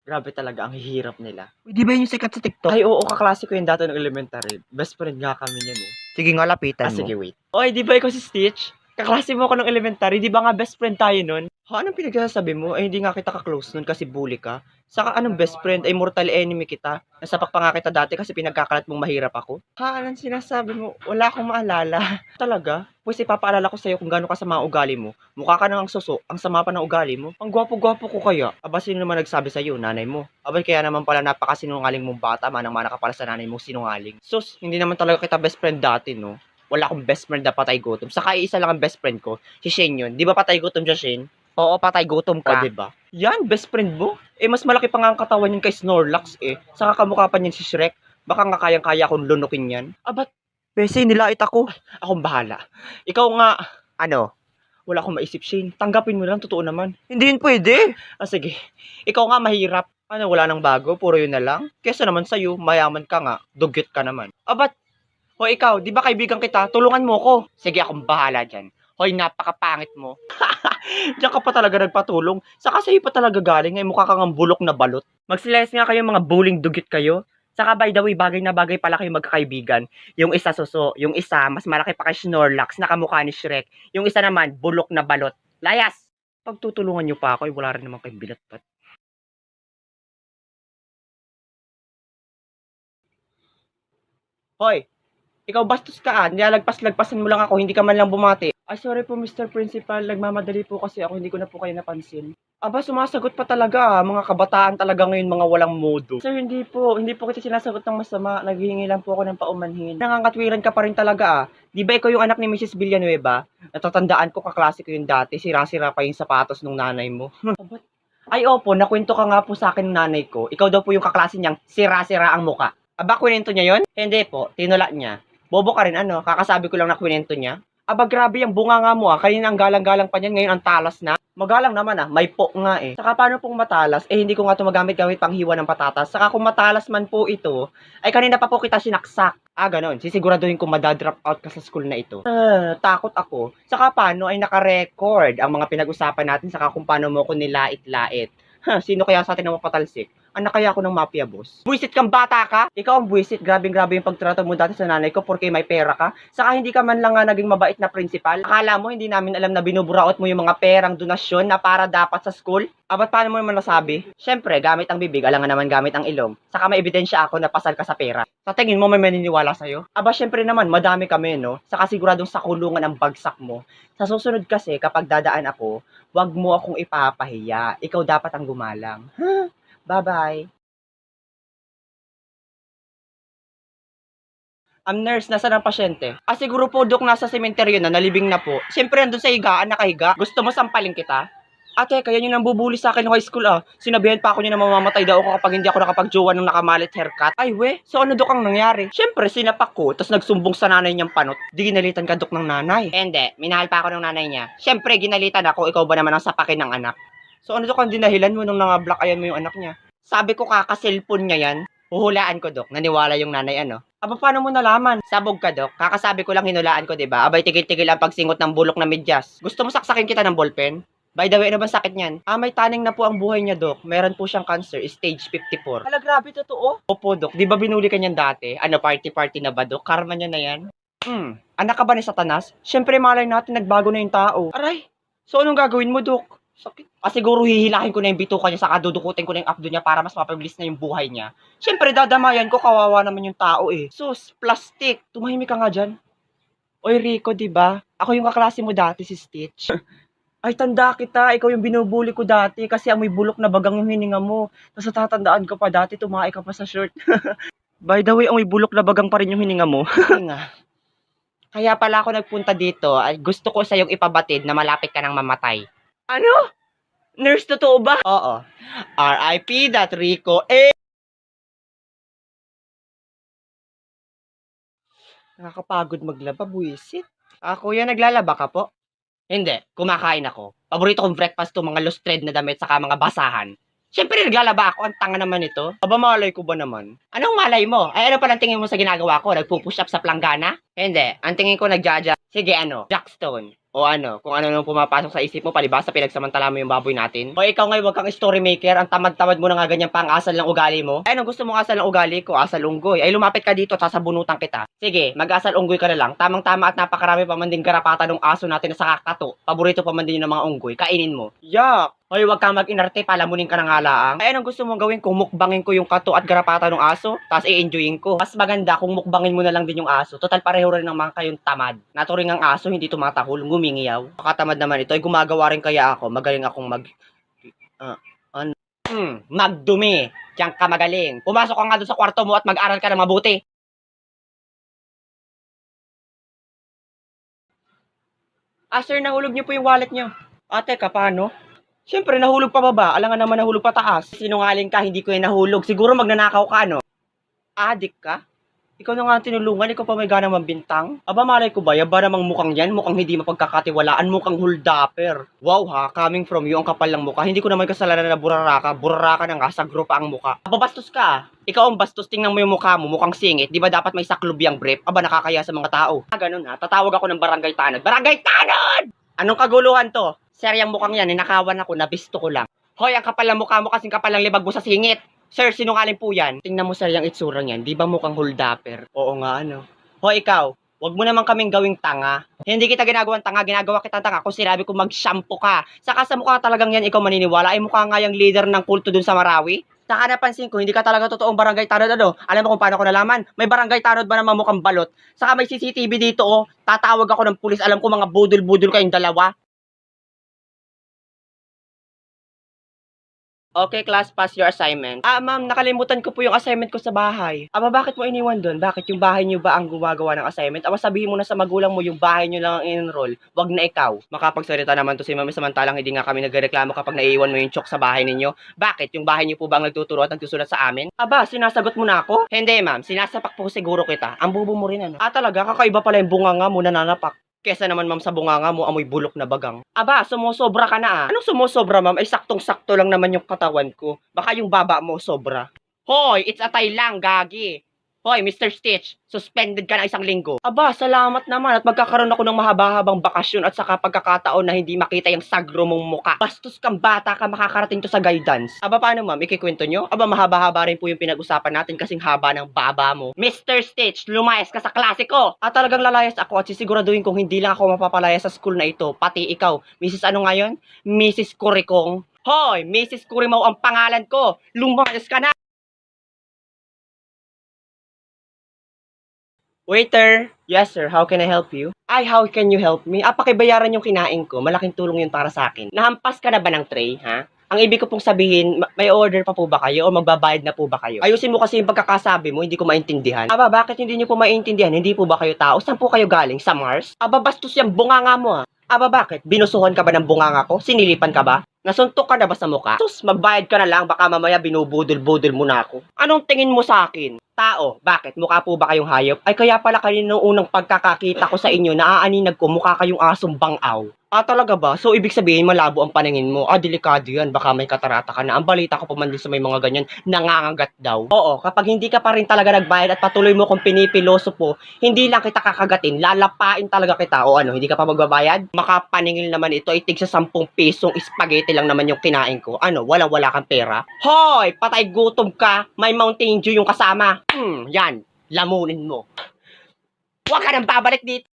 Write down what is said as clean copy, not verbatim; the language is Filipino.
Grabe talaga, ang hihirap nila. Di ba yun yung sikat sa TikTok? Ay, oo, kaklase ko yung dati ng elementary. Best friend nga kami yan eh. Sige nga, lapitan mo. Sige, wait. Oy, di ba ikaw si Stitch? Kaklase mo ako ng elementary, di ba nga best friend tayo nun? Ha, anong pinagsasabi mo? Ay, hindi nga kita ka-close nun kasi bully ka. Saka anong best friend? Ay, mortal enemy kita. Nasapak pa nga kita dati kasi pinagkakalat mong mahirap ako. Ha, anong sinasabi mo? Wala akong maalala. Talaga? Pues ipapaalala ko sa'yo kung gaano kasama ang ugali mo. Mukha ka nang suso, ang sama pa ng ugali mo. Ang gwapo-gwapo ko kaya. Aba, sino naman nagsabi sa'yo? Nanay mo. Aba, kaya naman pala napakasinungaling mong bata, manang-mana ka pala sa nanay mong sinungaling. Sus, hindi naman talaga kita best friend dati, no? Wala akong best friend na patay gutom. Saka isa lang ang best friend ko, si Shane yun. Di ba patay gutom siya, Shane? Oo, patay gutom ka. O, diba? Yan, best friend mo. Eh, mas malaki pa nga ang katawan yun kay Snorlax, eh. Saka kamukha pa niyan si Shrek. Baka nga kayang-kaya akong lunukin yan. Aba, Bese, nilait ako. akong bahala. Ikaw nga, Ano? wala akong maisip, Shane. Tanggapin mo lang, totoo naman. Hindi yun pwede. Sige. Ikaw nga mahirap. Ano, wala nang bago, puro yun na lang. Kesa naman sa'yo, mayaman ka nga, dugyot ka naman. Abat, o ikaw, di ba kaibigan kita, tulungan mo ko. Sige, akong bahala dyan. Hoy, napakapangit mo. Diyan ka pa talaga nagpatulong. Saka sa'yo pa talaga galing, ay mukha kang ang bulok na balot. Magsilayas nga kayo, mga bullying dugyot kayo. Saka by the way, bagay na bagay pala kayo magkakaibigan. Yung isa suso, yung isa mas malaki pa kay Snorlax na kamukha ni Shrek. Yung isa naman, bulok na balot. Layas! Pagtutulungan nyo pa ako, ay wala rin naman kayong bilat-pat. Hoy! Ikaw bastos ka nilalagpas-lagpasan mo lang ako, hindi ka man lang bumati. Ay, sorry po Mr. Principal, nagmamadali po kasi ako, hindi ko na po kayo napansin. Aba, sumasagot pa talaga mga kabataan talaga ngayon, mga walang modo. Sir, hindi po kita sinasagot ng masama, naghihingi lang po ako ng paumanhin. Nangangatwiran ka pa rin talaga Di ba ikaw yung anak ni Mrs. Villanueva? Natatandaan ko, kaklase ko yung dati, sira-sira pa yung sapatos ng nanay mo. Ay, opo, nakwento ka nga po sa akin ng nanay ko, ikaw daw po yung kaklase niyang sira-sira ang muka. Aba, kwento niya yon? Hindi po, tinula niya. Bobo ka rin kakasabi ko lang na kwento niya. Aba, grabe yung bunga nga mo kanina ang galang-galang pa niyan, ngayon ang talas na. Magalang naman may po nga eh. Saka paano pong matalas? Eh hindi ko nga ito magamit-gamit pang hiwa ng patatas. Saka kung matalas man po ito, ay kanina pa po kita sinaksak. Ganon. Sisiguraduhin ko madadrop out ka sa school na ito. Takot ako. Saka paano ay naka-record ang mga pinag-usapan natin saka kung paano mo ko nilait-lait. Sino kaya sa atin ang mapatalsik? Anak kaya ako ng mafia boss? Buisit kang bata ka? Ikaw ang buisit. Grabe yung pagtrato mo dati sa nanay ko porque may pera ka. Saka hindi ka man lang naging mabait na principal. Akala mo hindi namin alam na binuburaot mo yung mga perang donasyon na para dapat sa school? Ba't paano mo naman nasabi? Siyempre, gamit ang bibig, alangan naman gamit ang ilong. Saka may ebidensya ako na pasal ka sa pera. Sa tingin mo may maniniwala sa'yo? Siyempre naman, madami kami, no? Saka siguradong sa kulungan ang bagsak mo. Sa susunod kasi, kapag dadaan ako, wag mo akong ipapahiya. Ikaw dapat ang gumalang. Bye-bye. Nurse, nasa ang pasyente? Siguro po, Dok, nasa sementeryo na, nalibing na po. Siyempre, nandun sa higaan, nakahiga. Gusto mo sampaling kita? Kaya yun ang bubuli sa akin ng high school Sinabihan pa ako niya na mamamatay daw ako kapag hindi ako nakapag-jowa ng nakamalit haircut. Ay, so ano, Dok, ang nangyari? Siyempre, sinapak ko, tapos nagsumbong sa nanay niyang panot. Di ginalitan ka, Dok, ng nanay. Hindi, minahal pa ako ng nanay niya. Siyempre, ginalitan ako, ikaw ba naman ang sapakin ng anak? So ano, Dok, ang dinahilan mo nung black ayan mo yung anak niya? Sabi ko kaka-cellphone niya yan. Huhulaan ko, Dok. Naniwala yung nanay paano mo nalaman? Sabog ka, Dok. Kakasabi ko lang hinulaan ko, diba? Abay, tigil-tigil ang pagsingot ng bulok na medyas. Gusto mo saksakin kita ng ballpen? By the way, ano bang sakit niyan? May taning na po ang buhay niya, Dok. Meron po siyang cancer, stage 54. Grabe, totoo? Opo, Dok. Di ba binuli ka niyan dati? Party-party na ba, Dok? Karma niya na yan? Anak ka ba ni Satanas? Siyempre, malay natin, nagbago na yung tao. Aray! So, anong gagawin mo, Dok? Sakit. Siguro hihilahin ko na yung bituka niya, saka dudukutin ko na yung abdo niya para mas mapabilis na yung buhay niya. Siyempre, dadamayan ko, kawawa naman yung tao Sus, plastic. Tumahimik ka nga dyan. Oy, Rico, diba? Ako yung kaklase mo dati, si Stitch. Ay, tanda kita. Ikaw yung binubuli ko dati kasi amoy bulok na bagang yung hininga mo. Tapos tatandaan ko pa dati, tumae ka pa sa shirt. By the way, amoy bulok na bagang pa rin yung hininga mo. Kaya pala ako nagpunta dito. Gusto ko sa yung ipabatid na malapit ka nang mamatay. Ano? Nurse, totoo ba? Oo. R.I.P. that Rico. Nakakapagod maglaba, buwisit. Kuya, naglalaba ka po? Hindi, kumakain ako. Paborito kong breakfast to, mga lustred na damit saka mga basahan. Siyempre, naglalaba ako. Ang tanga naman ito. Malay ko ba naman? Anong malay mo? Ano palang tingin mo sa ginagawa ko? Nagpupush up sa planggana? Hindi. Ang tingin ko nagjaja. Sige, Jackstone. O ano, kung ano nang pumapasok sa isip mo, palibhasa pinagsamantala mo yung baboy natin. O ikaw ngayon, wag kang story maker, ang tamad-tamad mo na nga ganyan pang asal ng ugali mo. Ay, anong gusto mong asal ng ugali ko? Asal unggoy. Ay, lumapit ka dito, sasabunutan kita. Sige, mag-asal unggoy ka na lang. Tamang-tama at napakarami pa man din garapata ng aso natin na sa kakato. Paborito pa man din yun ng mga unggoy. Kainin mo. Yak! Hoy, wag kang mag-inarte, palamunin ka ng halaang. Ay, anong gusto mong gawin kung mukbangin ko yung kato at garapata ng aso? Tapos i-enjoyin ko. Mas maganda kung mukbangin mo na lang din yung aso. Total pareho rin naman kayong tamad. Naturing ang aso, hindi tumatahol, ngumingiyaw. Pakatamad naman ito, ay gumagawa rin kaya ako. Magaling akong magdumi. Diyan ka magaling. Pumasok ka nga doon sa kwarto mo at mag-aral ka ng mabuti. Ah, sir, nahulog niyo po yung wallet niyo. Ate, ka paano? Siyempre, nahulog pa baba. Alam nga naman nahulog pa taas. Sinungaling ka, hindi ko yung nahulog. Siguro magnanakaw ka, no? Adik ka? Ikaw na nga ang tinulungan, ikaw pa may ganang mambintang. Aba, malay ko ba, yaba namang mukhang yan, mukhang hindi mapagkakatiwalaan, mukhang huldapper. Wow ha, coming from you, ang kapal ng mukha. Hindi ko naman kasalanan na buraraka na nga, sa grupa ang mukha. Aba, bastos ka. Ikaw ang bastos, tingnan mo yung mukha mo, mukhang singit. Di ba dapat may saklob yung brief? Aba, nakakaya sa mga tao. Ah, ganun ha, tatawag ako ng barangay tanod. Barangay tanod! Anong kaguluhan to? Sir, yung mukhang yan, ninakawan ako, nabisto ko lang. Hoy, ang kapal ng mukha mo kasing kapal ng libag mo sa singit. Sir, sinungaling po yan. Tingnan mo sir yung itsura niyan. Di ba mukhang huldapper? Oo nga ano. Hoy, ikaw. Wag mo naman kaming gawing tanga. Hindi kita ginagawang tanga, ginagawa kitang tanga kung sinabi ko mag-shampoo ka. Saka sa mukha talagang yan, ikaw maniniwala. Ay mukha nga yung leader ng kulto dun sa Marawi. Saka napansin ko, hindi ka talaga totoong barangay tanod ano. Alam mo kung paano ko nalaman? May barangay tanod ba naman mukhang balot? Saka may CCTV dito oh. Tatawag ako ng pulis. Alam ko mga budol-budol kayong dalawa. Okay, class, pass your assignment. Ah, ma'am, nakalimutan ko po yung assignment ko sa bahay. Aba, bakit mo iniwan doon? Bakit yung bahay niyo ba ang gumagawa ng assignment? Aba, sabihin mo na sa magulang mo yung bahay niyo lang ang in-enroll. Wag na ikaw. Makapagsalita naman to si ma'am, samantalang hindi nga kami nagreklamo kapag naiiwan mo yung chok sa bahay ninyo. Bakit? Yung bahay niyo po ba ang nagtuturo at nagsusulat sa amin? Aba, sinasagot mo na ako? Hindi, ma'am. Sinasapak po siguro kita. Ang bubo mo rin, ano? Ah, talaga? Kakaiba pala yung bunganga mo na nanapak. Kesa naman ma'am sa bunganga mo, amoy bulok na bagang. Aba, sumusobra ka na ah. Anong sumusobra ma'am? Ay saktong-sakto lang naman yung katawan ko. Baka yung baba mo sobra. Hoy, it's a tie lang, gagi. Hoy, Mr. Stitch, suspended ka na 1 linggo. Aba, salamat naman at magkakaroon ako ng mahaba-habang bakasyon at saka pagkakataon na hindi makita yung sagro mong muka. Bastos kang bata ka, makakarating to sa guidance. Aba, paano ma'am? Ikikwento nyo? Aba, mahaba-haba rin po yung pinag-usapan natin kasing haba ng baba mo. Mr. Stitch, lumayas ka sa klase ko! At talagang lalayas ako at sisiguraduhin kong hindi lang ako mapapalaya sa school na ito, pati ikaw. Mrs. ano ngayon? Mrs. Kurikong. Hoy, Mrs. Kurimaw ang pangalan ko! Lumayas ka na! Waiter! Yes sir, how can I help you? Ay, how can you help me? Ah, pakibayaran yung kinain ko. Malaking tulong yun para sa akin. Nahampas ka na ba ng tray, ha? Ang ibig ko pong sabihin, may order pa po ba kayo o magbabayad na po ba kayo? Ayusin mo kasi yung pagkakasabi mo, hindi ko maintindihan. Aba, bakit hindi niyo po maintindihan? Hindi po ba kayo tao? Saan po kayo galing? Sa Mars? Aba, bastos yung bunganga mo, ha? Aba, bakit? Binusuhan ka ba ng bunganga ko? Sinilipan ka ba? Nasuntok ka na ba sa mukha? Sus, magbayad ka na lang, baka mamaya binubudol-budol mo na ako. Anong tingin mo sa akin? Tao, bakit? Mukha po ba kayong hayop? Ay kaya pala kayo nung unang pagkakakita ko sa inyo, naaaninag ko, mukha kayong asong bangaw. Ah, talaga ba? So, ibig sabihin, malabo ang paningin mo. Ah, delikado yan. Baka may katarata ka na. Ang balita ko pa man din sa may mga ganyan, nangangagat daw. Oo, kapag hindi ka pa rin talaga nagbayad at patuloy mo kung pinipiloso po, hindi lang kita kakagatin, lalapain talaga kita. O ano, hindi ka pa magbabayad? Makapaningil naman ito, itig sa 10 pisong spaghetti lang naman yung kinain ko. Ano, wala kang pera? Hoy, patay gutom ka, may Mountain Dew yung kasama. Yan, lamunin mo. Huwag ka nang babalik dito.